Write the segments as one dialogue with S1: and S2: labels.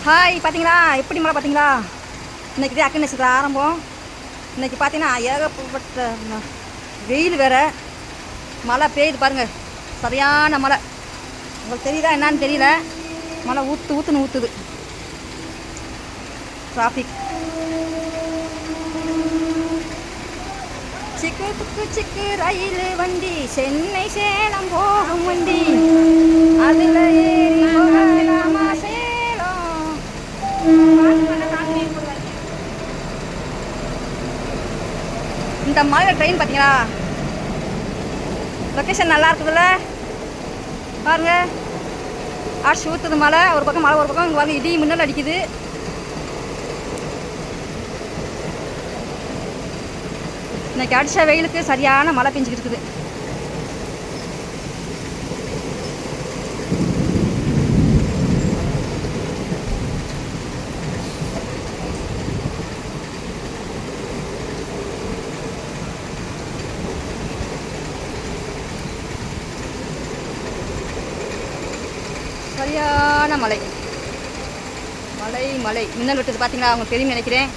S1: Hi, பார்த்தீங்களா எப்படி மழை பார்த்தீங்களா? இன்றைக்கி தான் அக்கி நட்சத்திரம் ஆரம்பம். இன்றைக்கி பார்த்தீங்கன்னா ஏகப்பட்ட வெயில் வேறு, மழை பெய்யுது பாருங்கள். சரியான மழை. உங்களுக்கு தெரியுதா என்னான்னு தெரியல. மழை ஊற்றுன்னு ஊற்றுது. டிராஃபிக் சிக்கு ரயில் வண்டி, சென்னை சேலம் போகும் வண்டி, அதில் ஏறி போகலாமா சேலம். இந்த மலையில் ட்ரெயின் பார்த்தீங்களா? லொக்கேஷன் நல்லா இருக்குதுல்ல பாருங்க. ஆட்சி ஊற்றுது மழை. ஒரு பக்கம் மழை, ஒரு பக்கம் இங்கே வந்து இடி மின்னல் அடிக்குது. இன்னைக்கு அடித்த வெயிலுக்கு சரியான மழை பெஞ்சிக்கிட்டு இருக்குது. சரியான மழை மழை மழை மின்னல் விட்டது பார்த்தீங்களா? அவங்க தெரியும் நினைக்கிறேன்.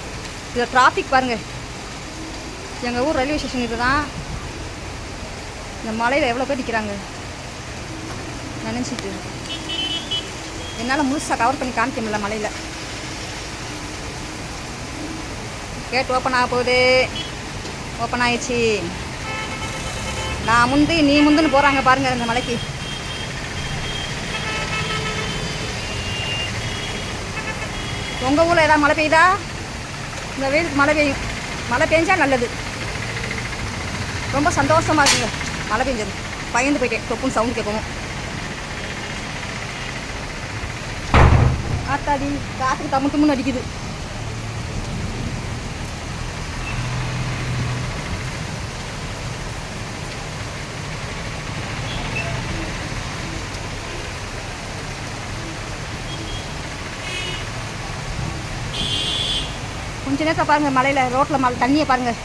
S1: இதில் டிராஃபிக் பாருங்கள். எங்கள் ஊர் ரயில்வே ஸ்டேஷன் இது தான். இந்த மலையில் எவ்வளோ பேர் நிற்கிறாங்க நினச்சிட்டு. என்னால் முழுசாக கவர் பண்ணி காமிக்க முடியல மலையில். கேட் ஓப்பன் ஆக போகுது. ஓப்பன் ஆயிடுச்சு. நான் முந்து நீ முந்துன்னு போகிறாங்க பாருங்கள் இந்த மலைக்கு. உங்கள் ஊரில் ஏதாவது மழை பெய்யுதா? இந்த வெயிலுக்கு மழை பெய்யும். மழை பெஞ்சால் நல்லது. ரொம்ப சந்தோஷமாக இருக்குங்க மழை பெஞ்சது. பயந்து போயிட்டேன், தொப்புன்னு சவுண்டு கேட்போம். ஆத்தாடி, காற்றுக்கு தம்முன்னு அடிக்குது. கொஞ்ச நேரத்தில் பாருங்கள் மலையில் ரோட்டில் மழை தண்ணியை பாருங்கள்.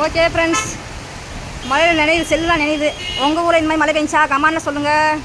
S1: ஓகே ஃப்ரெண்ட்ஸ், மழையில் நினைவுது, செல்லாம் நினைவுது. உங்கள் ஊரில் இந்த மாதிரி மழை பெஞ்சா கமெண்ட்ல சொல்லுங்கள்.